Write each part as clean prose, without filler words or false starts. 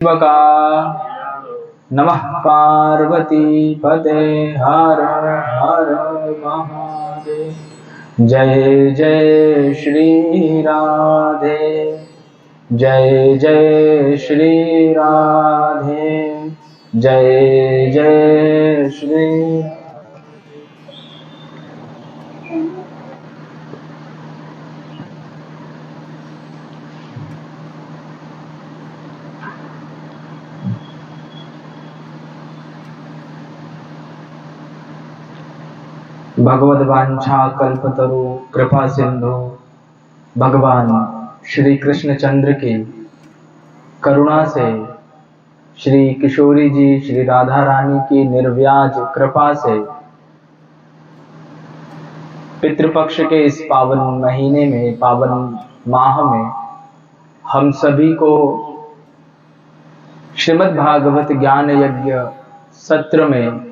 का नमः पार्वती पते हर हर महादेव। जय जय श्री राधे, जय जय श्री राधे, जय जय श्री। भगवद वांछा कल्पतरु कृपा सिंधु भगवान श्री कृष्ण चंद्र की करुणा से श्री किशोरी जी श्री राधा रानी की निर्व्याज कृपा से पितृपक्ष के इस पावन महीने में, पावन माह में हम सभी को श्रीमद् भागवत ज्ञान यज्ञ सत्र में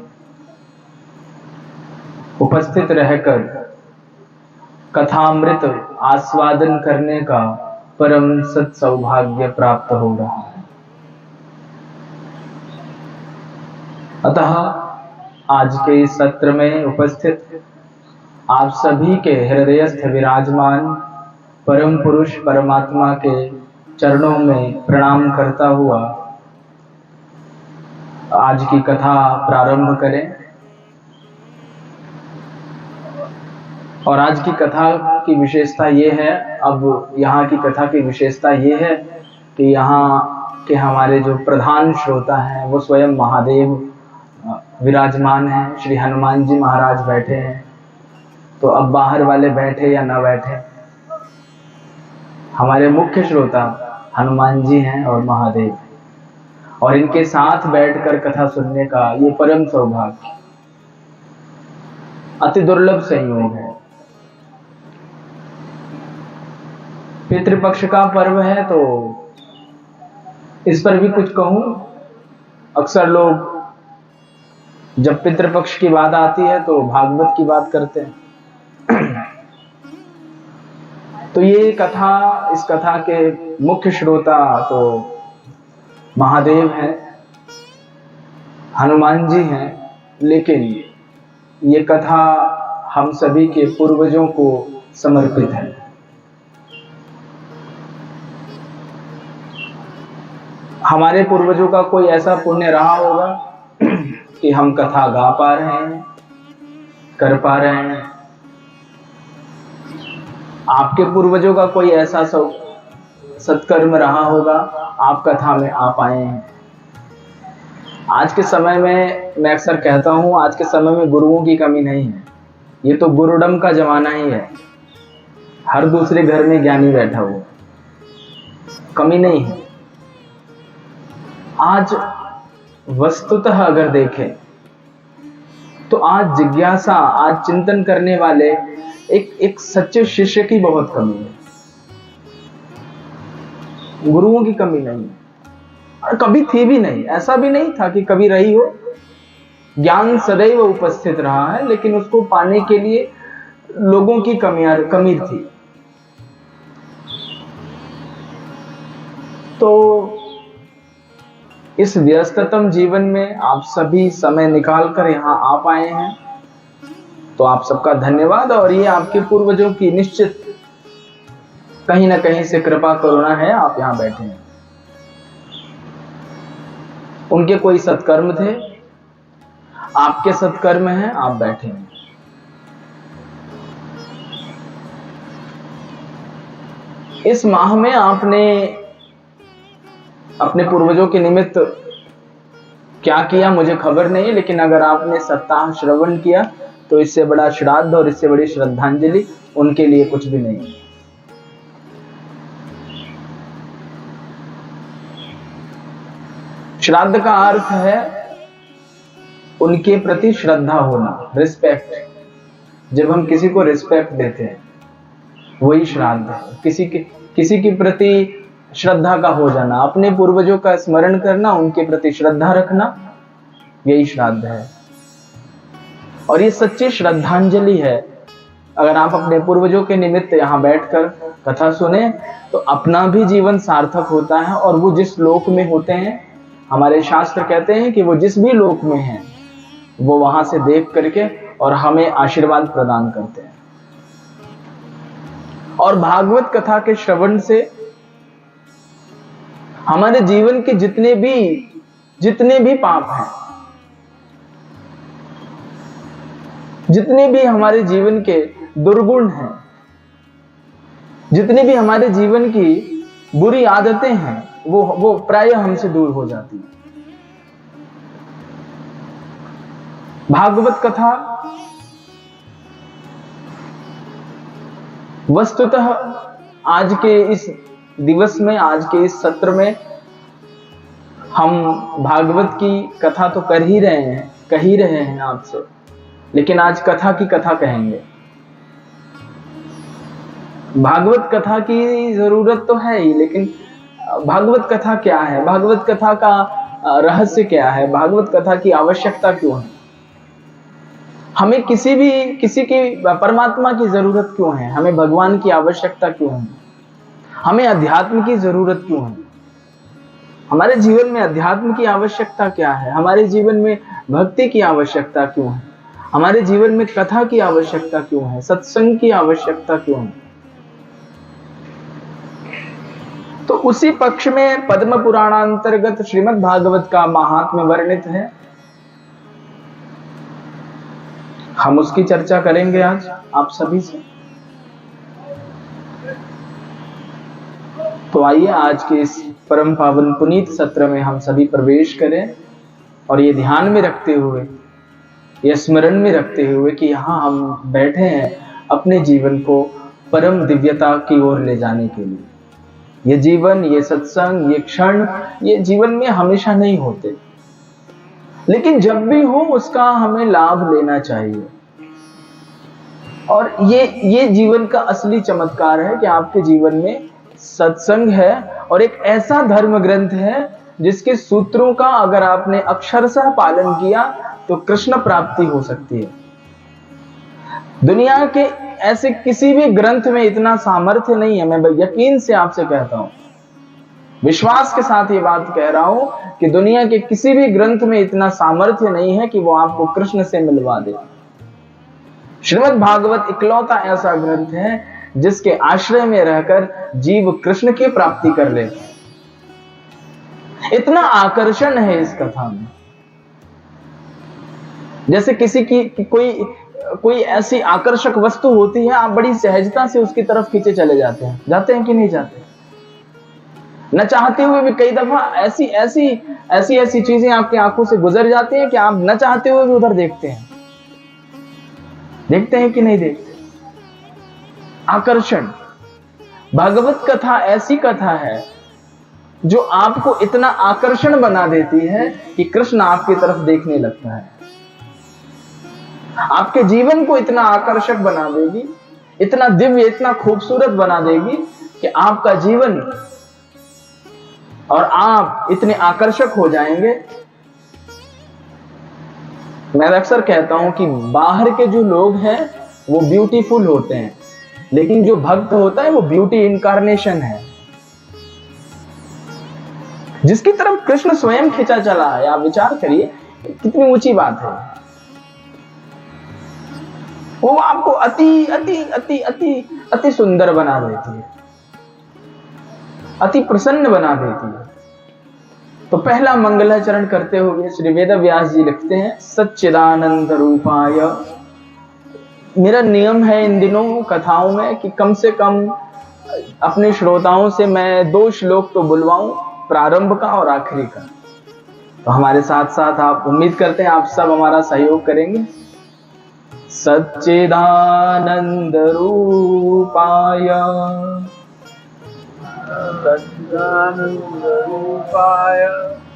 उपस्थित रहकर कथामृत आस्वादन करने का परम सत सौभाग्य प्राप्त हो रहा है। अतः आज के इस सत्र में उपस्थित आप सभी के हृदयस्थ विराजमान परम पुरुष परमात्मा के चरणों में प्रणाम करता हुआ आज की कथा प्रारंभ करें। और आज की कथा की विशेषता ये है, अब यहाँ की कथा की विशेषता ये है कि यहाँ के हमारे जो प्रधान श्रोता हैं वो स्वयं महादेव विराजमान हैं। श्री हनुमान जी महाराज बैठे हैं। तो अब बाहर वाले बैठे या ना बैठे, हमारे मुख्य श्रोता हनुमान जी हैं और महादेव, और इनके साथ बैठकर कथा सुनने का ये परम सौभाग्य, अति दुर्लभ संयोग है। पितृपक्ष का पर्व है तो इस पर भी कुछ कहूं। अक्सर लोग जब पितृपक्ष की बात आती है तो भागवत की बात करते हैं। तो ये कथा, इस कथा के मुख्य श्रोता तो महादेव हैं, हनुमान जी हैं, लेकिन ये कथा हम सभी के पूर्वजों को समर्पित है। हमारे पूर्वजों का कोई ऐसा पुण्य रहा होगा कि हम कथा गा पा रहे हैं, कर पा रहे हैं। आपके पूर्वजों का कोई ऐसा सत्कर्म रहा होगा, आप कथा में आ पाए हैं। आज के समय में मैं अक्सर कहता हूं, आज के समय में गुरुओं की कमी नहीं है। ये तो गुरुडम का जमाना ही है। हर दूसरे घर में ज्ञानी बैठा हुआ, कमी नहीं है। आज वस्तुतः अगर देखें तो आज जिज्ञासा, आज चिंतन करने वाले एक सच्चे शिष्य की बहुत कमी है। गुरुओं की कमी नहीं है, और कभी थी भी नहीं। ऐसा भी नहीं था कि कभी रही हो। ज्ञान सदैव उपस्थित रहा है, लेकिन उसको पाने के लिए लोगों की कमी थी। तो इस व्यस्ततम जीवन में आप सभी समय निकालकर यहाँ आ पाए हैं, तो आप सबका धन्यवाद। और ये आपके पूर्वजों की निश्चित कहीं ना कहीं से कृपा करुणा है, आप यहाँ बैठे हैं। उनके कोई सत्कर्म थे, आपके सत्कर्म हैं, आप बैठे हैं। इस माह में आपने अपने पूर्वजों के निमित्त क्या किया मुझे खबर नहीं, लेकिन अगर आपने सप्ताह श्रवण किया तो इससे बड़ा श्राद्ध और इससे बड़ी श्रद्धांजलि उनके लिए कुछ भी नहीं। श्राद्ध का अर्थ है उनके प्रति श्रद्धा होना, रिस्पेक्ट। जब हम किसी को रिस्पेक्ट देते हैं वही श्राद्ध है। किसी के प्रति श्रद्धा का हो जाना, अपने पूर्वजों का स्मरण करना, उनके प्रति श्रद्धा रखना, यही श्राद्ध है। और ये सच्ची श्रद्धांजलि है। अगर आप अपने पूर्वजों के निमित्त यहाँ बैठकर कथा सुने तो अपना भी जीवन सार्थक होता है, और वो जिस लोक में होते हैं, हमारे शास्त्र कहते हैं कि वो जिस भी लोक में हैं वो वहां से देख करके और हमें आशीर्वाद प्रदान करते हैं। और भागवत कथा के श्रवण से हमारे जीवन के जितने भी पाप हैं, जितने भी हमारे जीवन के दुर्गुण हैं, जितने भी हमारे जीवन की बुरी आदतें हैं, वो प्रायः हमसे दूर हो जाती है। भागवत कथा वस्तुतः आज के इस दिवस में, आज के इस सत्र में हम भागवत की कथा तो कह ही रहे हैं आपसे, लेकिन आज कथा की कथा कहेंगे। भागवत कथा की जरूरत तो है ही, लेकिन भागवत कथा क्या है, भागवत कथा का रहस्य क्या है, भागवत कथा की आवश्यकता क्यों है, हमें किसी की परमात्मा की जरूरत क्यों है, हमें भगवान की आवश्यकता क्यों है, हमें अध्यात्म की जरूरत क्यों है, हमारे जीवन में अध्यात्म की आवश्यकता क्या है, हमारे जीवन में भक्ति की आवश्यकता क्यों है, हमारे जीवन में कथा की आवश्यकता क्यों है, सत्संग की आवश्यकता क्यों है। तो उसी पक्ष में पद्म पुराणांतर्गत श्रीमद् भागवत का महात्म्य वर्णित है, हम उसकी चर्चा करेंगे आज आप सभी से। तो आइए आज के इस परम पावन पुनीत सत्र में हम सभी प्रवेश करें, और ये ध्यान में रखते हुए, ये स्मरण में रखते हुए कि यहाँ हम बैठे हैं अपने जीवन को परम दिव्यता की ओर ले जाने के लिए। ये जीवन, ये सत्संग, ये क्षण, ये जीवन में हमेशा नहीं होते, लेकिन जब भी हो उसका हमें लाभ लेना चाहिए। और ये जीवन का असली चमत्कार है कि आपके जीवन में सत्संग है, और एक ऐसा धर्म ग्रंथ है जिसके सूत्रों का अगर आपने अक्षरशः पालन किया तो कृष्ण प्राप्ति हो सकती है। दुनिया के ऐसे किसी भी ग्रंथ में इतना सामर्थ्य नहीं है, मैं यकीन से आपसे कहता हूं, विश्वास के साथ ये बात कह रहा हूं कि दुनिया के किसी भी ग्रंथ में इतना सामर्थ्य नहीं है कि वो आपको कृष्ण से मिलवा दे। श्रीमद् भागवत इकलौता ऐसा ग्रंथ है जिसके आश्रय में रहकर जीव कृष्ण की प्राप्ति कर लेते हैं। इतना आकर्षण है इस कथा में, जैसे किसी की कोई ऐसी आकर्षक वस्तु होती है, आप बड़ी सहजता से उसकी तरफ खींचे चले जाते हैं कि नहीं जाते? न चाहते हुए भी कई दफा ऐसी चीजें आपकी आंखों से गुजर जाती हैं कि आप न चाहते हुए भी उधर देखते हैं कि नहीं देखते? आकर्षण। भागवत कथा ऐसी कथा है जो आपको इतना आकर्षण बना देती है कि कृष्ण आपकी तरफ देखने लगता है, आपके जीवन को इतना आकर्षक बना देगी, इतना दिव्य, इतना खूबसूरत बना देगी कि आपका जीवन और आप इतने आकर्षक हो जाएंगे। मैं अक्सर कहता हूं कि बाहर के जो लोग हैं वो ब्यूटीफुल होते हैं, लेकिन जो भक्त होता है वो ब्यूटी इनकारनेशन है, जिसकी तरफ कृष्ण स्वयं खींचा चला है। आप विचार करिए कितनी ऊंची बात है। वो आपको अति अति अति अति अति सुंदर बना देती है, अति प्रसन्न बना देती है। तो पहला मंगलाचरण करते हुए श्री वेद व्यास जी लिखते हैं, सच्चिदानंद रूपाय। मेरा नियम है इन दिनों कथाओं में कि कम से कम अपने श्रोताओं से मैं 2 श्लोक तो बुलवाऊं, प्रारंभ का और आखिरी का। तो हमारे साथ साथ आप, उम्मीद करते हैं आप सब हमारा सहयोग करेंगे। सच्चिदानंद रूपाय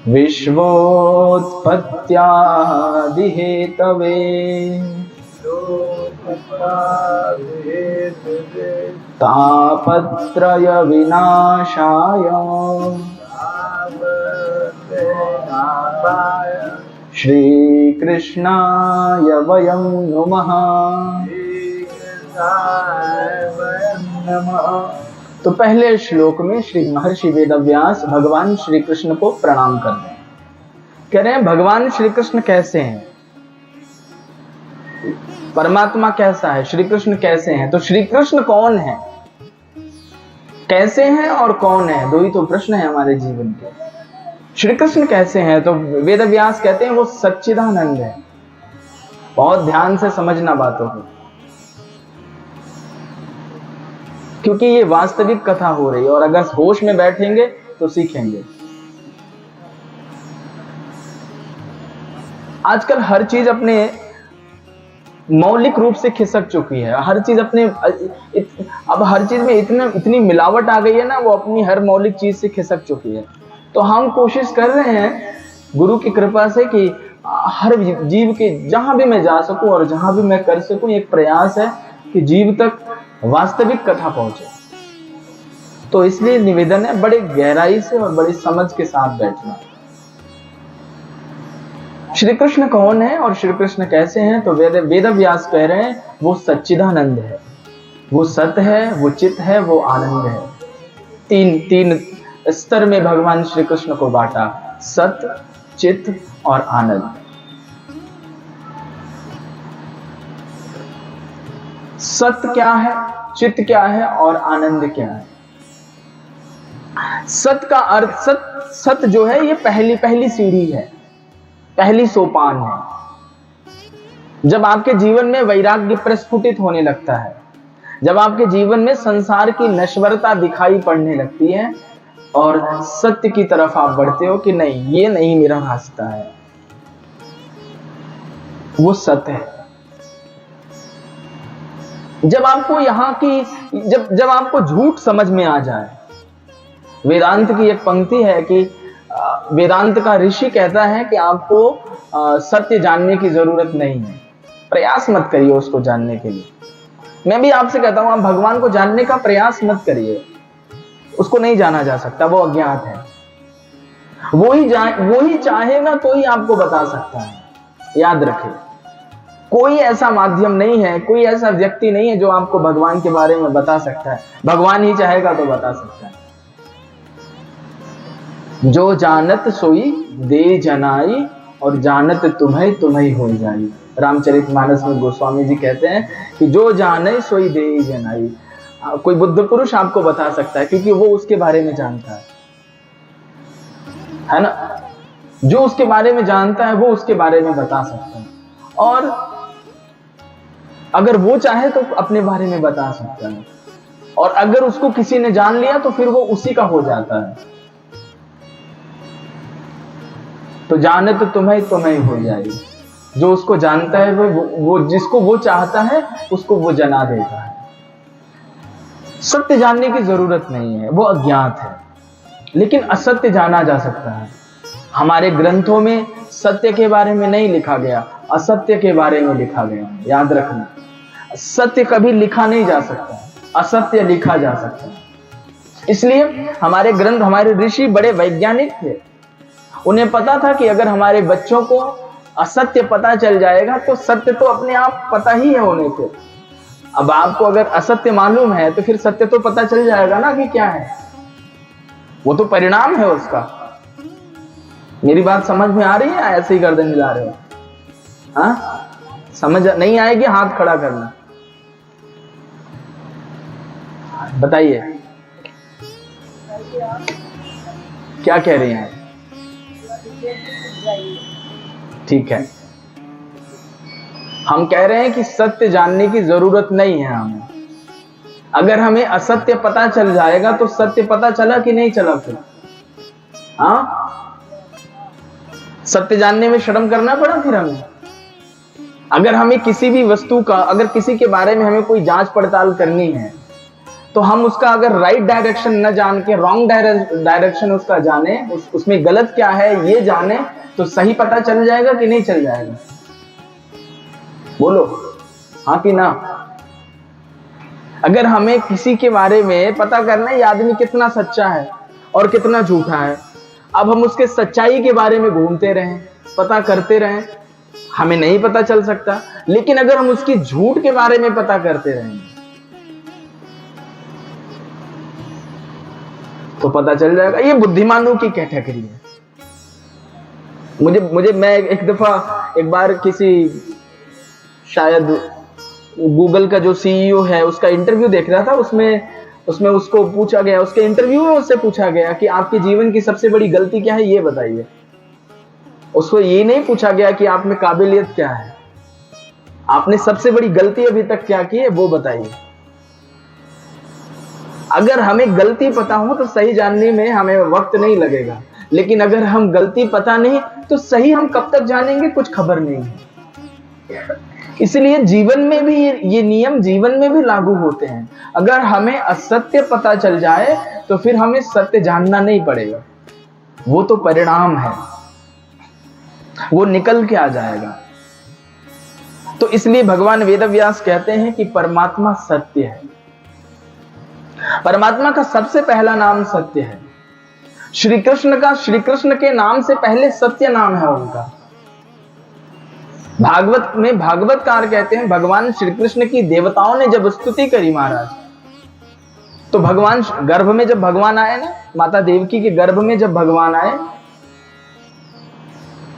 विश्वोत्पत्त्यादि हेतवे तापत्रय विनाशाय श्री कृष्णाय वयं नुमः। तो पहले श्लोक में श्री महर्षि वेदव्यास भगवान श्री कृष्ण को प्रणाम कर रहे हैं। कह रहे हैं भगवान श्री कृष्ण कैसे हैं, परमात्मा कैसा है, श्री कृष्ण कैसे हैं। तो श्री कृष्ण कौन है, कैसे हैं और कौन है, दो ही तो प्रश्न है हमारे जीवन के। श्री कृष्ण कैसे हैं, तो वेदव्यास कहते हैं वो सच्चिदानंद है। बहुत ध्यान से समझना बातों को, क्योंकि ये वास्तविक कथा हो रही है और अगर होश में बैठेंगे तो सीखेंगे। आजकल हर चीज अपने मौलिक रूप से खिसक चुकी है, हर चीज अपने अब हर चीज में इतनी मिलावट आ गई है ना, वो अपनी हर मौलिक चीज से खिसक चुकी है। तो हम कोशिश कर रहे हैं गुरु की कृपा से कि हर जीव के जहां भी मैं जा सकूं और जहां भी मैं कर सकूं, एक प्रयास है कि जीव तक वास्तविक कथा पहुंचे। तो इसलिए निवेदन है बड़े गहराई से और बड़ी समझ के साथ बैठना। श्री कृष्ण कौन है और श्री कृष्ण कैसे हैं, तो वेदव्यास कह रहे हैं वो सच्चिदानंद है, वो सत है, वो चित है, वो आनंद है। तीन स्तर में भगवान श्री कृष्ण को बांटा, सत, चित और आनंद। सत्य क्या है, चित्त क्या है और आनंद क्या है। सत्य का अर्थ, सत्य जो है ये पहली सीढ़ी है, पहली सोपान है। जब आपके जीवन में वैराग्य प्रस्फुटित होने लगता है, जब आपके जीवन में संसार की नश्वरता दिखाई पड़ने लगती है और सत्य की तरफ आप बढ़ते हो कि नहीं, ये नहीं मेरा रास्ता है, वो सत्य है। जब आपको यहाँ की जब आपको झूठ समझ में आ जाए, वेदांत की एक पंक्ति है कि वेदांत का ऋषि कहता है कि आपको सत्य जानने की जरूरत नहीं है, प्रयास मत करिए उसको जानने के लिए। मैं भी आपसे कहता हूं, आप भगवान को जानने का प्रयास मत करिए, उसको नहीं जाना जा सकता, वो अज्ञात है। वो ही चाहेगा तो ही आपको बता सकता है। याद रखें, कोई ऐसा माध्यम नहीं है, कोई ऐसा व्यक्ति नहीं है जो आपको भगवान के बारे में बता सकता है। भगवान ही चाहेगा तो बता सकता है। जो जानत सोई दे जनाई और जानत तुम्हें हो जाई। रामचरितमानस में गोस्वामी जी कहते हैं कि जो जाने सोई दे जनाई। कोई बुद्ध पुरुष आपको बता सकता है क्योंकि वो उसके बारे में जानता है ना। जो उसके बारे में जानता है वो उसके बारे में बता सकता है, और अगर वो चाहे तो अपने बारे में बता सकता है, और अगर उसको किसी ने जान लिया तो फिर वो उसी का हो जाता है। तो जाने तो तुम्हें हो जाएगी। जो उसको जानता है वो जिसको वो चाहता है उसको वो जना देता है। सत्य जानने की जरूरत नहीं है, वो अज्ञात है, लेकिन असत्य जाना जा सकता है। हमारे ग्रंथों में सत्य के बारे में नहीं लिखा गया, असत्य के बारे में लिखा गया। याद रखना, सत्य कभी लिखा नहीं जा सकता, असत्य लिखा जा सकता है। इसलिए हमारे ग्रंथ, हमारे ऋषि बड़े वैज्ञानिक थे। उन्हें पता था कि अगर हमारे बच्चों को असत्य पता चल जाएगा तो सत्य तो अपने आप पता ही है उन्हें। फिर अब आपको अगर असत्य मालूम है तो फिर सत्य तो पता चल जाएगा ना कि क्या है, वो तो परिणाम है उसका। मेरी बात समझ में आ रही है? ऐसे ही गर्दन हिला रहे हो? हाँ, समझ नहीं आएगी हाथ खड़ा करना। बताइए क्या कह रही हैं? ठीक है, हम कह रहे हैं कि सत्य जानने की जरूरत नहीं है हमें। अगर हमें असत्य पता चल जाएगा तो सत्य पता चला कि नहीं चला फिर? हाँ, सत्य जानने में शर्म करना पड़ा फिर हमें। अगर हमें किसी भी वस्तु का, अगर किसी के बारे में हमें कोई जांच पड़ताल करनी है तो हम उसका अगर राइट डायरेक्शन न जान के रॉन्ग डायरेक्शन उसका जाने, उसमें गलत क्या है ये जाने, तो सही पता चल जाएगा कि नहीं चल जाएगा? बोलो हाँ कि ना। अगर हमें किसी के बारे में पता करना है ये आदमी कितना सच्चा है और कितना झूठा है, अब हम उसके सच्चाई के बारे में घूमते रहें, पता करते रहें, हमें नहीं पता चल सकता। लेकिन अगर हम उसकी झूठ के बारे में पता करते रहें तो पता चल जाएगा। ये बुद्धिमानों की कैटेगरी है। मैं एक बार किसी, शायद गूगल का जो सीईओ है उसका इंटरव्यू देख रहा था। उसमें उसको पूछा गया, उसके इंटरव्यू में उससे पूछा गया कि आपके जीवन की सबसे बड़ी गलती क्या है, ये बताइए। उसको ये नहीं पूछा गया कि आप में काबिलियत क्या है, आपने सबसे बड़ी गलती अभी तक क्या की है वो बताइए। अगर हमें गलती पता हो तो सही जानने में हमें वक्त नहीं लगेगा, लेकिन अगर हम गलती पता नहीं तो सही हम कब तक जानेंगे, कुछ खबर नहीं है। इसलिए जीवन में भी ये नियम जीवन में भी लागू होते हैं। अगर हमें असत्य पता चल जाए तो फिर हमें सत्य जानना नहीं पड़ेगा, वो तो परिणाम है, वो निकल के आ जाएगा। तो इसलिए भगवान वेदव्यास कहते हैं कि परमात्मा सत्य है। परमात्मा का सबसे पहला नाम सत्य है। श्री कृष्ण के नाम से पहले सत्य नाम है उनका। भागवत में भागवतकार कहते हैं भगवान श्री कृष्ण की देवताओं ने जब स्तुति करी महाराज, तो भगवान गर्भ में जब भगवान आए ना, माता देवकी के गर्भ में जब भगवान आए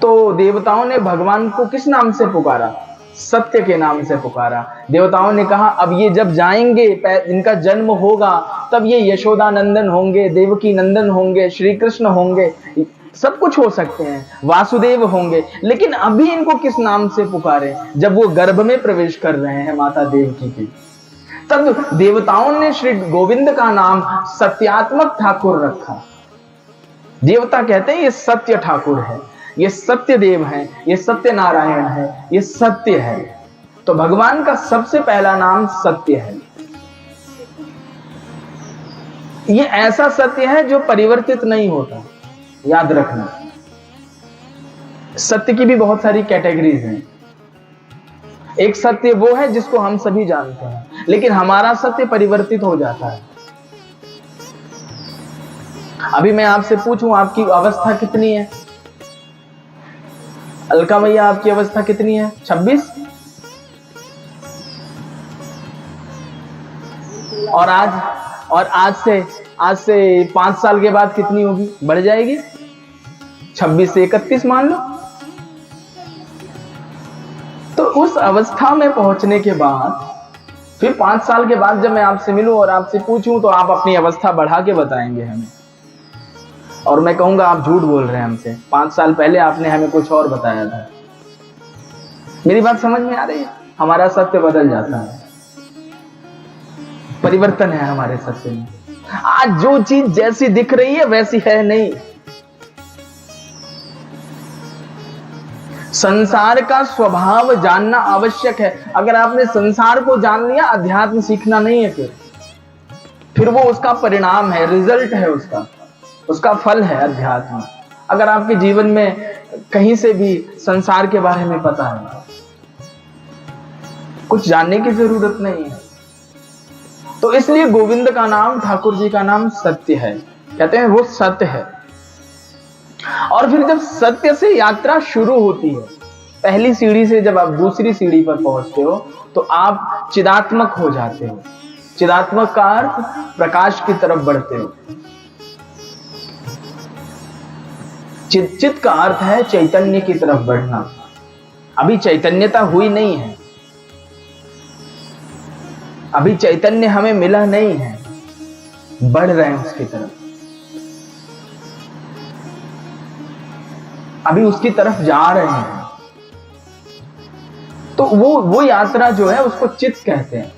तो देवताओं ने भगवान को किस नाम से पुकारा? सत्य के नाम से पुकारा। देवताओं ने कहा अब ये जब जाएंगे, इनका जन्म होगा, तब ये यशोदा नंदन होंगे, देवकी नंदन होंगे, श्री कृष्ण होंगे, सब कुछ हो सकते हैं, वासुदेव होंगे, लेकिन अभी इनको किस नाम से पुकारे? जब वो गर्भ में प्रवेश कर रहे हैं माता देवकी की, तब देवताओं ने श्री गोविंद का नाम सत्यात्मक ठाकुर रखा। देवता कहते हैं ये सत्य ठाकुर है, ये सत्य देव है, ये सत्य नारायण है, ये सत्य है। तो भगवान का सबसे पहला नाम सत्य है। ये ऐसा सत्य है जो परिवर्तित नहीं होता, याद रखना। सत्य की भी बहुत सारी कैटेगरीज हैं। एक सत्य वो है जिसको हम सभी जानते हैं, लेकिन हमारा सत्य परिवर्तित हो जाता है। अभी मैं आपसे पूछूं आपकी अवस्था कितनी है? अलका भैया आपकी अवस्था कितनी है? 26। और आज से 5 साल के बाद कितनी होगी? बढ़ जाएगी, 26 से 31 मान लो। तो उस अवस्था में पहुंचने के बाद फिर 5 साल के बाद जब मैं आपसे मिलूं और आपसे पूछूं तो आप अपनी अवस्था बढ़ा के बताएंगे हमें, और मैं कहूंगा आप झूठ बोल रहे हैं हमसे, 5 साल पहले आपने हमें कुछ और बताया था। मेरी बात समझ में आ रही है? हमारा सत्य बदल जाता है, परिवर्तन है हमारे सत्य में। आज जो चीज जैसी दिख रही है वैसी है नहीं। संसार का स्वभाव जानना आवश्यक है। अगर आपने संसार को जान लिया, अध्यात्म सीखना नहीं है, फिर वो उसका परिणाम है, रिजल्ट है, उसका फल है अध्यात्म। अगर आपके जीवन में कहीं से भी संसार के बारे में पता है, कुछ जानने की जरूरत नहीं है। तो इसलिए गोविंद का नाम, ठाकुर जी का नाम सत्य है। कहते हैं वो सत्य है। और फिर जब सत्य से यात्रा शुरू होती है, पहली सीढ़ी से जब आप दूसरी सीढ़ी पर पहुंचते हो तो आप चिदात्मक हो जाते हो। चिदात्मक का अर्थ प्रकाश की तरफ बढ़ते हो। चित का अर्थ है चैतन्य की तरफ बढ़ना। अभी चैतन्यता हुई नहीं है, अभी चैतन्य हमें मिला नहीं है, बढ़ रहे हैं उसकी तरफ, अभी उसकी तरफ जा रहे हैं। तो वो यात्रा जो है उसको चित कहते हैं।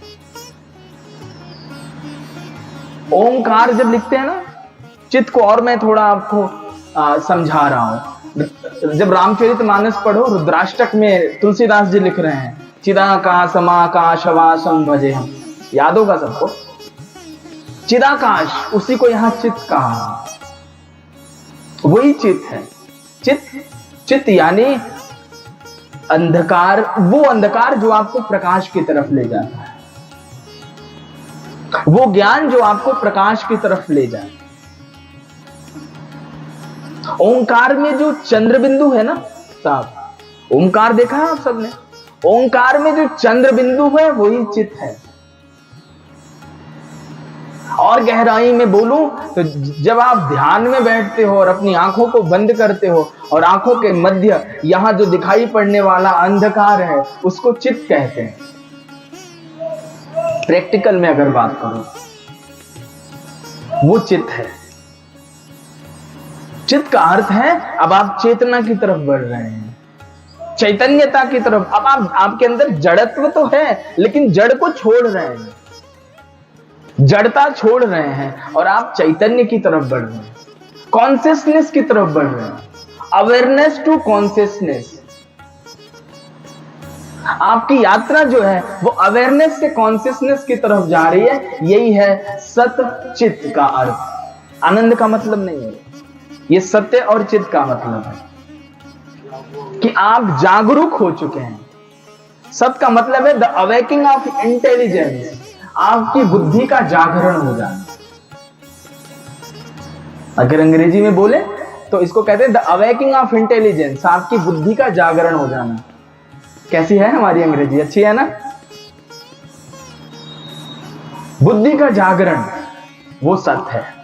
ओंकार जब लिखते हैं ना, चित को और मैं थोड़ा आपको समझा रहा हूं। जब रामचरितमानस पढ़ो, रुद्राष्टक में तुलसीदास जी लिख रहे हैं, चिदाकाश समाकाश वासम भजे हम। याद होगा सबको, चिदाकाश, उसी को यहां चित कहा, वही चित है। चित यानी अंधकार, वो अंधकार जो आपको प्रकाश की तरफ ले जाता है, वो ज्ञान जो आपको प्रकाश की तरफ ले जाए। ओंकार में जो चंद्र बिंदु है ना साहब, ओंकार देखा है आप सबने? ओंकार में जो चंद्र बिंदु है वही चित है। और गहराई में बोलूं तो जब आप ध्यान में बैठते हो और अपनी आंखों को बंद करते हो और आंखों के मध्य यहां जो दिखाई पड़ने वाला अंधकार है उसको चित्त कहते हैं। प्रैक्टिकल में अगर बात करूं, वो चित्त है। चित्त का अर्थ है अब आप चेतना की तरफ बढ़ रहे हैं, चैतन्यता की तरफ। अब आपके अंदर जड़त्व तो है लेकिन जड़ को छोड़ रहे हैं, जड़ता छोड़ रहे हैं और आप चैतन्य की तरफ बढ़ रहे हैं, कॉन्शियसनेस की तरफ बढ़ रहे हैं। अवेयरनेस टू कॉन्शियसनेस, आपकी यात्रा जो है वो अवेयरनेस से कॉन्शियसनेस की तरफ जा रही है। यही है सत चित्त का अर्थ। आनंद का मतलब नहीं है ये, सत्य और चित्त का मतलब है कि आप जागरूक हो चुके हैं। सत का मतलब है द अवेकिंग ऑफ इंटेलिजेंस, आपकी बुद्धि का जागरण हो जाना। अगर अंग्रेजी में बोले तो इसको कहते हैं द अवेकिंग ऑफ इंटेलिजेंस, आपकी बुद्धि का जागरण हो जाना। कैसी है हमारी अंग्रेजी, अच्छी है ना? बुद्धि का जागरण वो सत्य है,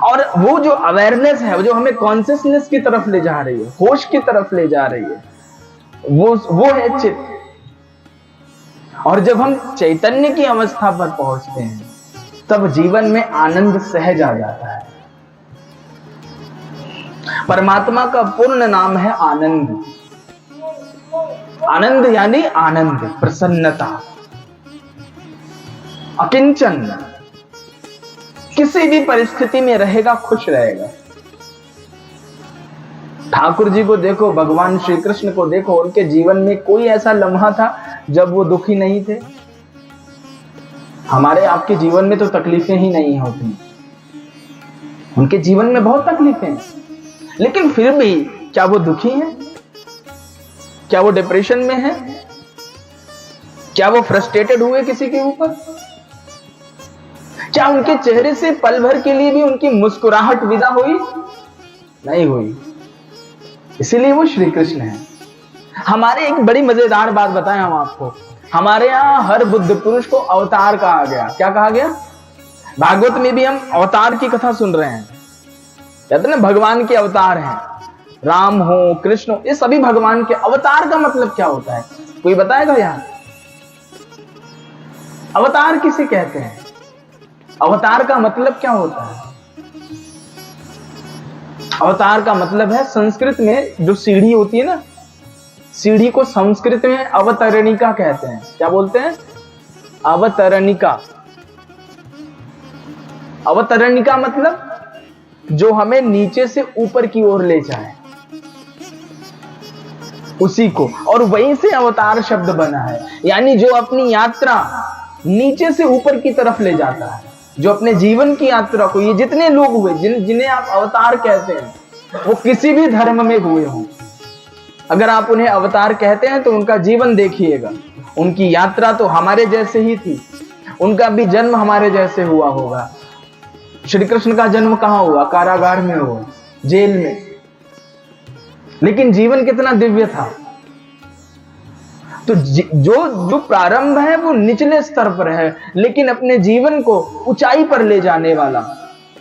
और वो जो अवेयरनेस है, वो जो हमें कॉन्शियसनेस की तरफ ले जा रही है, होश की तरफ ले जा रही है, वो है चित्त। और जब हम चैतन्य की अवस्था पर पहुंचते हैं तब जीवन में आनंद सहज आ जाता है। परमात्मा का पूर्ण नाम है आनंद। आनंद यानी आनंद, प्रसन्नता, अकिंचन, किसी भी परिस्थिति में रहेगा, खुश रहेगा। ठाकुर जी को देखो, भगवान श्री कृष्ण को देखो, उनके जीवन में कोई ऐसा लम्हा था जब वो दुखी नहीं थे। हमारे आपके जीवन में तो तकलीफें ही नहीं होती, उनके जीवन में बहुत तकलीफें हैं, लेकिन फिर भी क्या वो दुखी हैं? क्या वो डिप्रेशन में है? क्या वो फ्रस्ट्रेटेड हुए किसी के ऊपर? क्या उनके चेहरे से पल भर के लिए भी उनकी मुस्कुराहट विदा हुई? नहीं हुई। इसीलिए वो श्री कृष्ण है। हमारे एक बड़ी मजेदार बात बताएं हम आपको, हमारे यहां हर बुद्ध पुरुष को अवतार कहा गया। क्या कहा गया? भागवत में भी हम अवतार की कथा सुन रहे हैं, कहते ना भगवान के अवतार हैं, राम हो, कृष्ण हो, ये सभी भगवान के। अवतार का मतलब क्या होता है, कोई बताएगा यार? अवतार किसे कहते हैं? अवतार का मतलब क्या होता है? अवतार का मतलब है, संस्कृत में जो सीढ़ी होती है ना, सीढ़ी को संस्कृत में अवतरणिका कहते हैं। क्या बोलते हैं? अवतरणिका। अवतरणिका मतलब जो हमें नीचे से ऊपर की ओर ले जाए, उसी को, और वहीं से अवतार शब्द बना है। यानी जो अपनी यात्रा नीचे से ऊपर की तरफ ले जाता है, जो अपने जीवन की यात्रा को, ये जितने लोग हुए जिन्हें आप अवतार कहते हैं, वो किसी भी धर्म में हुए हों, अगर आप उन्हें अवतार कहते हैं तो उनका जीवन देखिएगा, उनकी यात्रा तो हमारे जैसे ही थी, उनका भी जन्म हमारे जैसे हुआ होगा। श्री कृष्ण का जन्म कहां हुआ? कारागार में हुआ, जेल में, लेकिन जीवन कितना दिव्य था। तो जो प्रारंभ है वो निचले स्तर पर है, लेकिन अपने जीवन को ऊंचाई पर ले जाने वाला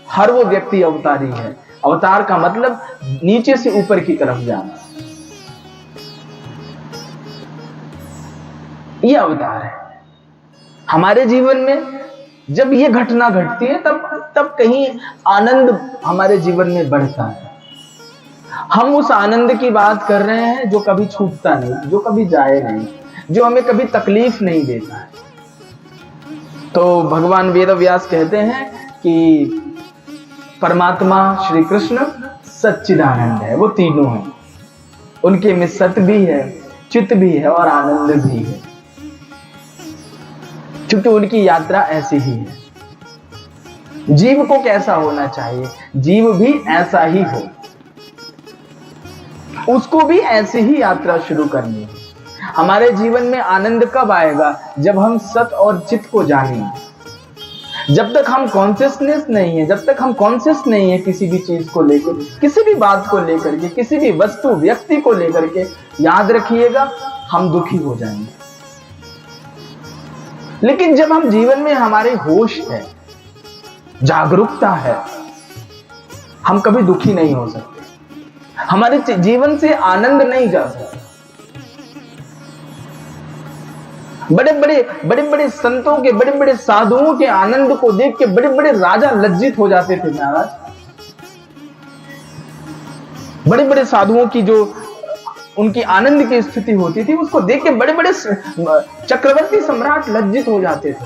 हर वो व्यक्ति अवतारी है। अवतार का मतलब नीचे से ऊपर की तरफ जाना, ये अवतार है। हमारे जीवन में जब ये घटना घटती है तब कहीं आनंद हमारे जीवन में बढ़ता है। हम उस आनंद की बात कर रहे हैं जो कभी छूटता नहीं, जो कभी जाए नहीं, जो हमें कभी तकलीफ नहीं देता है। तो भगवान वेद व्यास कहते हैं कि परमात्मा श्री कृष्ण सच्चिदानंद है, वो तीनों हैं, उनके में सत भी है, चित्त भी है और आनंद भी है, क्योंकि उनकी यात्रा ऐसी ही है। जीव को कैसा होना चाहिए? जीव भी ऐसा ही हो, उसको भी ऐसी ही यात्रा शुरू करनी है। हमारे जीवन में आनंद कब आएगा? जब हम सत और चित्त को जानेंगे। जब तक हम कॉन्शियसनेस नहीं है, जब तक हम कॉन्शियस नहीं है किसी भी चीज को लेकर, किसी भी बात को लेकर के, किसी भी वस्तु व्यक्ति को लेकर के, याद रखिएगा हम दुखी हो जाएंगे। लेकिन जब हम जीवन में हमारे होश है, जागरूकता है, हम कभी दुखी नहीं हो सकते, हमारे जीवन से आनंद नहीं जा सकता। बड़े बड़े संतों के, बड़े बड़े साधुओं के आनंद को देख के बड़े बड़े राजा लज्जित हो जाते थे महाराज। बड़े बड़े साधुओं की जो उनकी आनंद की स्थिति होती थी, उसको देख के बड़े बड़े चक्रवर्ती सम्राट लज्जित हो जाते थे।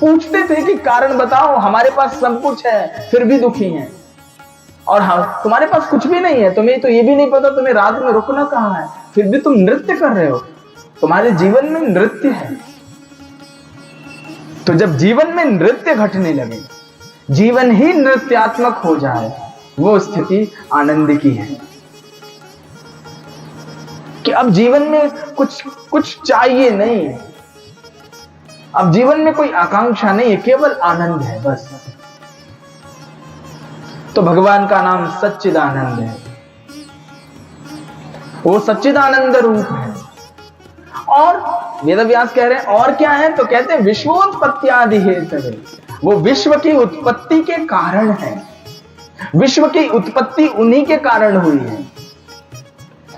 पूछते थे कि कारण बताओ, हमारे पास सब कुछ है फिर भी दुखी हैं, और हाँ तुम्हारे पास कुछ भी नहीं है, तुम्हें तो ये भी नहीं पता तुम्हें रात में रुकना कहाँ है, फिर भी तुम नृत्य कर रहे हो, तुम्हारे जीवन में नृत्य है। तो जब जीवन में नृत्य घटने लगे, जीवन ही नृत्यात्मक हो जाए, वो स्थिति आनंद की है। कि अब जीवन में कुछ चाहिए नहीं, अब जीवन में कोई आकांक्षा नहीं है, केवल आनंद है बस। तो भगवान का नाम सच्चिदानंद है, वो सच्चिदानंद रूप है। और वेदव्यास कह रहे हैं और क्या है, तो कहते हैं विश्वोत्पत्ति आदि हेतवे, वो विश्व की उत्पत्ति के कारण है। विश्व की उत्पत्ति उन्हीं के कारण हुई है,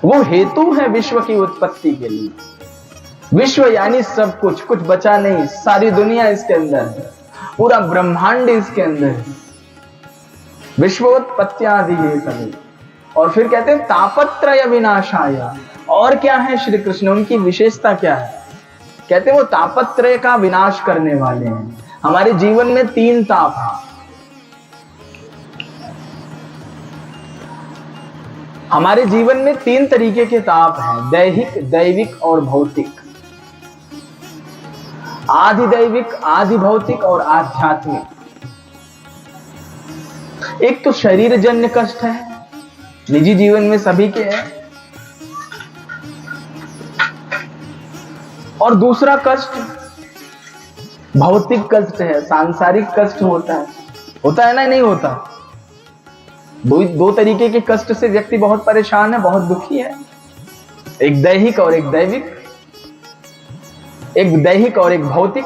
वो हेतु है विश्व की उत्पत्ति के लिए। विश्व यानी सब कुछ, कुछ बचा नहीं, सारी दुनिया इसके अंदर है, पूरा ब्रह्मांड इसके अंदर है। विश्वोत्पत्त्यादि हेतवे। और फिर कहते हैं तापत्रय विनाशाय। और क्या है श्री कृष्ण, उनकी विशेषता क्या है? कहते हैं वो तापत्रय का विनाश करने वाले हैं। हमारे जीवन में 3 ताप हैं। हमारे जीवन में 3 तरीके के ताप हैं, दैहिक, दैविक और भौतिक। आधि दैविक, आधि भौतिक और आध्यात्मिक। एक तो शरीर जन्य कष्ट है, निजी जीवन में सभी के है। और दूसरा कष्ट भौतिक कष्ट है, सांसारिक कष्ट होता है ना, नहीं होता। दो तरीके के कष्ट से व्यक्ति बहुत परेशान है, बहुत दुखी है। एक दैहिक और एक दैविक, एक दैहिक और एक भौतिक।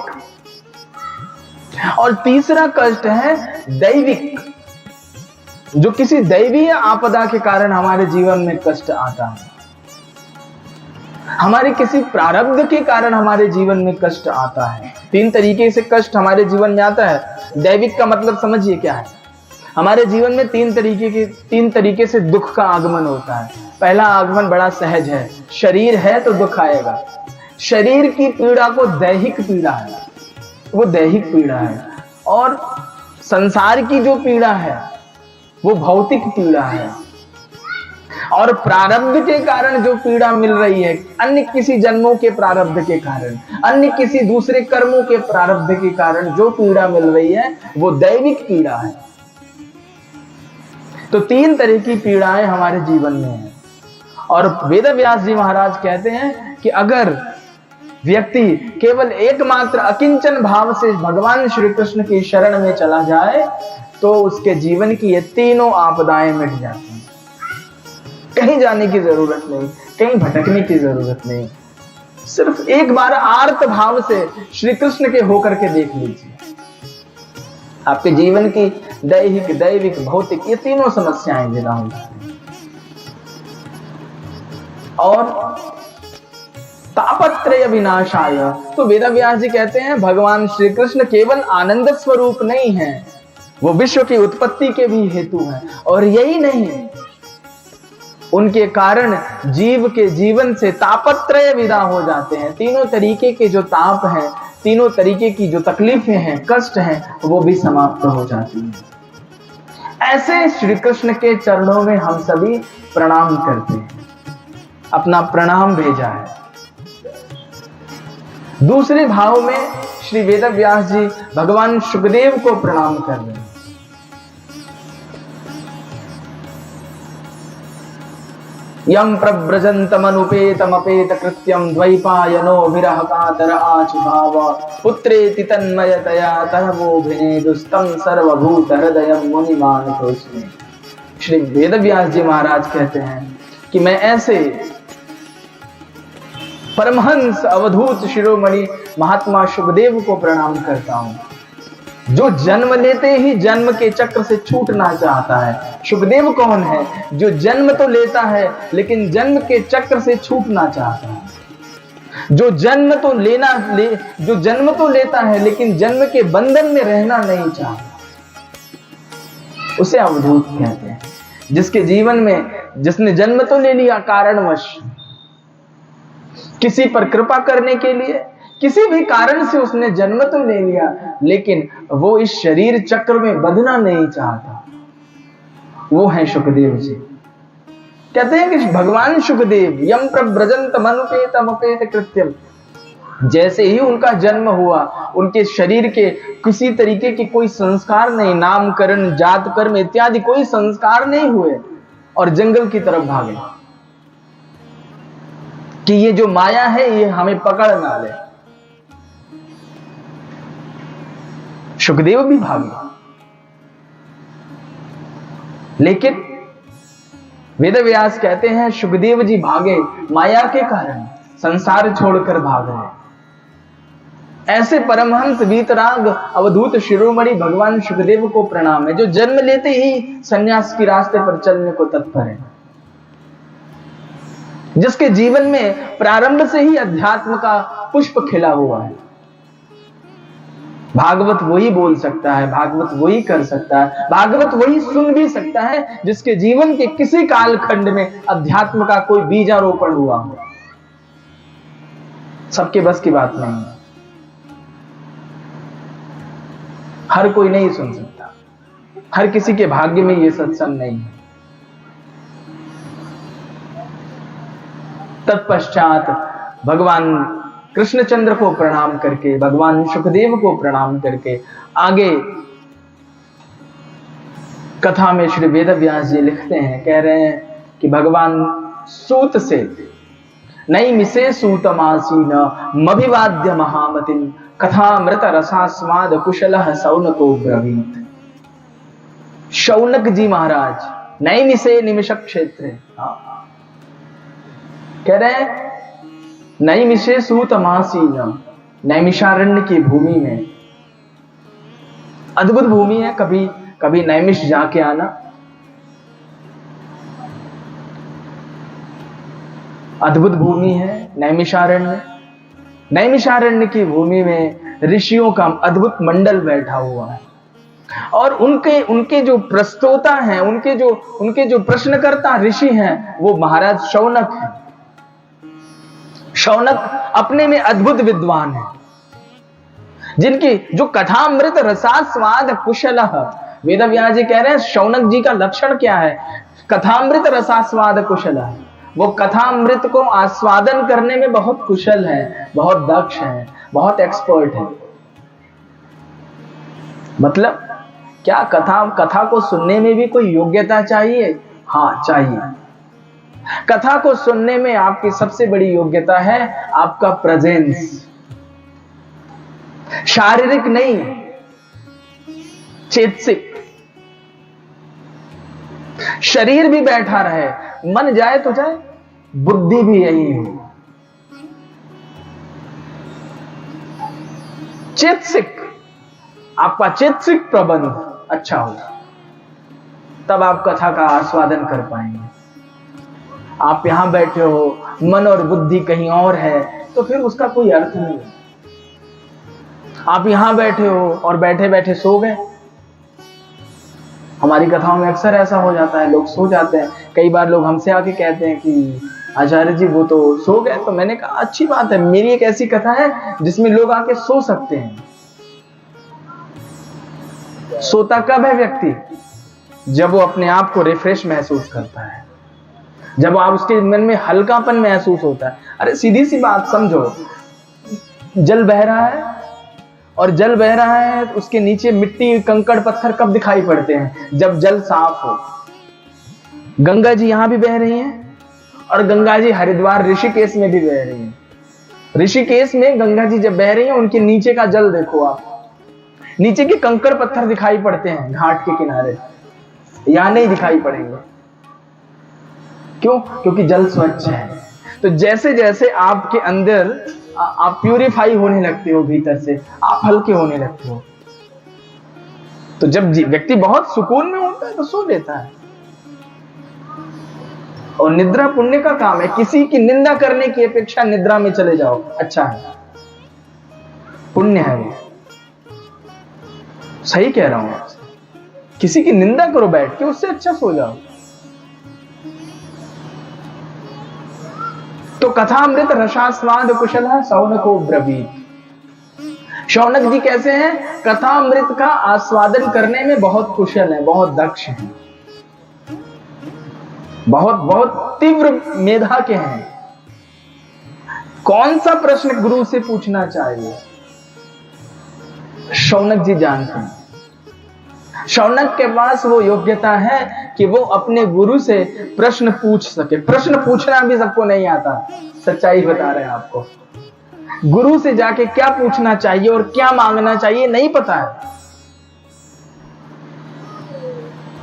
और तीसरा कष्ट है दैविक, जो किसी दैवीय आपदा के कारण हमारे जीवन में कष्ट आता है, हमारे किसी प्रारब्ध के कारण हमारे जीवन में कष्ट आता है। 3 तरीके से कष्ट हमारे जीवन में आता है। दैविक का मतलब समझिए क्या है। हमारे जीवन में 3 तरीके से दुख का आगमन होता है। पहला आगमन बड़ा सहज है, शरीर है तो दुख आएगा। शरीर की पीड़ा को दैहिक पीड़ा है, वो दैहिक पीड़ा है। और संसार की जो पीड़ा है वो भौतिक पीड़ा है। और प्रारब्ध के कारण जो पीड़ा मिल रही है, अन्य किसी जन्मों के प्रारब्ध के कारण, अन्य किसी दूसरे कर्मों के प्रारब्ध के कारण जो पीड़ा मिल रही है वो दैविक पीड़ा है। तो 3 तरह की पीड़ाएं हमारे जीवन में हैं। और वेदव्यास जी महाराज कहते हैं कि अगर व्यक्ति केवल एकमात्र अकिंचन भाव से भगवान श्री कृष्ण की शरण में चला जाए तो उसके जीवन की ये 3 आपदाएं मिट जाती हैं। कहीं जाने की जरूरत नहीं, कहीं भटकने की जरूरत नहीं। सिर्फ एक बार आर्त भाव से श्री कृष्ण के होकर के देख लीजिए, आपके जीवन की दैहिक, दैविक, भौतिक ये 3 समस्याएं विदा हो जाती हैं। और तापत्रय विनाशाय, तो वेदव्यास जी कहते हैं भगवान श्री कृष्ण केवल आनंद स्वरूप नहीं है, वो विश्व की उत्पत्ति के भी हेतु हैं। और यही नहीं, उनके कारण जीव के जीवन से तापत्रय विदा हो जाते हैं। 3 तरीके के जो ताप हैं, 3 तरीके की जो तकलीफें हैं, कष्ट हैं, वो भी समाप्त हो जाती हैं। ऐसे श्री कृष्ण के चरणों में हम सभी प्रणाम करते हैं, अपना प्रणाम भेजा है। दूसरे भाव में श्री वेदव्यास जी भगवान शुकदेव को प्रणाम कर रहे हैं। यम प्रव्रजन्तमनुपेतमपेत कृत्यम द्वैपायनो विरह कातर आचुभाव पुत्रेति तन्मयतया तरवोभिनेदुस्तं सर्वभूत हृदयं मुनिमानतोऽस्मि। श्री वेदव्यास जी महाराज कहते हैं कि मैं ऐसे परमहंस अवधूत शिरोमणि महात्मा शुकदेव को प्रणाम करता हूं जो जन्म लेते ही जन्म के चक्र से छूटना चाहता है। सुखदेव कौन है? जो जन्म तो लेता है लेकिन जन्म के चक्र से छूटना चाहता है। जो जन्म तो लेता है लेकिन जन्म के बंधन में रहना नहीं चाहता, उसे अवधूत कहते हैं। जिसके जीवन में, जिसने जन्म तो ले लिया कारणवश, किसी पर कृपा करने के लिए, किसी भी कारण से उसने जन्म तो ले लिया, लेकिन वो इस शरीर चक्र में बंधना नहीं चाहता, वो है सुखदेव जी। कहते हैं कि भगवान सुखदेव यम प्रव्रजंत मनुपेतमपेत कृत्यम, जैसे ही उनका जन्म हुआ, उनके शरीर के किसी तरीके के कोई संस्कार नहीं, नामकरण, जात कर्म इत्यादि कोई संस्कार नहीं हुए, और जंगल की तरफ भागे कि ये जो माया है ये हमें पकड़ ना ले। सुखदेव भी भागे, लेकिन वेदव्यास कहते हैं सुखदेव जी भागे माया के कारण, संसार छोड़कर भाग रहे। ऐसे परमहंस वीतराग अवधूत शिरोमणि भगवान सुखदेव को प्रणाम है, जो जन्म लेते ही सन्यास के रास्ते पर चलने को तत्पर है, जिसके जीवन में प्रारंभ से ही अध्यात्म का पुष्प खिला हुआ है। भागवत वही बोल सकता है, भागवत वही कर सकता है, भागवत वही सुन भी सकता है जिसके जीवन के किसी कालखंड में अध्यात्म का कोई बीजारोपण हुआ हो। सबके बस की बात नहीं है, हर कोई नहीं सुन सकता, हर किसी के भाग्य में यह सत्संग नहीं है। तत्पश्चात भगवान कृष्णचंद्र को प्रणाम करके, भगवान सुखदेव को प्रणाम करके आगे कथा में श्री वेदव्यास जी लिखते हैं, कह रहे हैं कि भगवान सूत से नैमिषे सूतमासीन मभिवाद्य महामतिम कथामृत रसास्वाद कुशलः शौनको ब्रवीत। शौनक जी महाराज नैमिषे निमिष क्षेत्र, कह रहे हैं नैमिषे सूतमासीन, नैमिषारण्य की भूमि में, अद्भुत भूमि है, कभी नैमिष जाके आना। अद्भुत भूमि है नैमिषारण्य। नैमिषारण्य की भूमि में ऋषियों का अद्भुत मंडल बैठा हुआ है, और उनके जो प्रस्तोता हैं, उनके जो प्रश्नकर्ता ऋषि हैं, वो महाराज शौनक हैं। शौनक अपने में अद्भुत विद्वान है, जिनकी जो कथामृत रसास्वाद कुशलः, वेदव्यास जी कह रहे हैं शौनक जी का लक्षण क्या है? कथामृत रसास्वाद कुशलः, वो कथामृत को आस्वादन करने में बहुत कुशल है, बहुत दक्ष है, बहुत एक्सपर्ट है। मतलब क्या कथा को सुनने में भी कोई योग्यता चाहिए? हाँ चाहिए। कथा को सुनने में आपकी सबसे बड़ी योग्यता है आपका प्रेजेंस, शारीरिक नहीं, चेतसिक। शरीर भी बैठा रहे, मन जाए तो जाए, बुद्धि भी यही हो। चेतसिक, आपका चेतसिक प्रबंध अच्छा हो, तब आप कथा का आस्वादन कर पाएंगे। आप यहां बैठे हो, मन और बुद्धि कहीं और है, तो फिर उसका कोई अर्थ नहीं। आप यहां बैठे हो और बैठे बैठे सो गए। हमारी कथाओं में अक्सर ऐसा हो जाता है, लोग सो जाते हैं। कई बार लोग हमसे आके कहते हैं कि आचार्य जी वो तो सो गए। तो मैंने कहा अच्छी बात है, मेरी एक ऐसी कथा है जिसमें लोग आके सो सकते हैं। सोता कब है व्यक्ति? जब वो अपने आप को रिफ्रेश महसूस करता है, जब आप उसके मन में हल्कापन महसूस होता है। अरे सीधी सी बात समझो, जल बह रहा है और जल बह रहा है, उसके नीचे मिट्टी कंकड़ पत्थर कब दिखाई पड़ते हैं? जब जल साफ हो। गंगा जी यहां भी बह रही हैं और गंगा जी हरिद्वार ऋषिकेश में भी बह रही हैं। ऋषिकेश में गंगा जी जब बह रही हैं, उनके नीचे का जल देखो आप, नीचे के कंकड़ पत्थर दिखाई पड़ते हैं घाट के किनारे, यहां नहीं दिखाई पड़ेंगे। क्यों? क्योंकि जल स्वच्छ है। तो जैसे जैसे आपके अंदर आप प्यूरिफाई होने लगते हो, भीतर से आप हल्के होने लगते हो, तो जब व्यक्ति बहुत सुकून में होता है तो सो लेता है। और निद्रा पुण्य का काम है। किसी की निंदा करने की अपेक्षा निद्रा में चले जाओ, अच्छा है, पुण्य है वो। सही कह रहा हूं आपसे। किसी की निंदा करो बैठ के, उससे अच्छा सो जाओ। तो कथामृत रसास्वाद कुशल है शौनको ब्रवीत। शौनक जी कैसे हैं? कथामृत का आस्वादन करने में बहुत कुशल है, बहुत दक्ष हैं, बहुत बहुत तीव्र मेधा के हैं। कौन सा प्रश्न गुरु से पूछना चाहिए, शौनक जी जानते हैं। शौनक के पास वो योग्यता है कि वो अपने गुरु से प्रश्न पूछ सके। प्रश्न पूछना भी सबको नहीं आता, सच्चाई बता रहे हैं आपको। गुरु से जाके क्या पूछना चाहिए और क्या मांगना चाहिए नहीं पता है।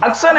अक्सर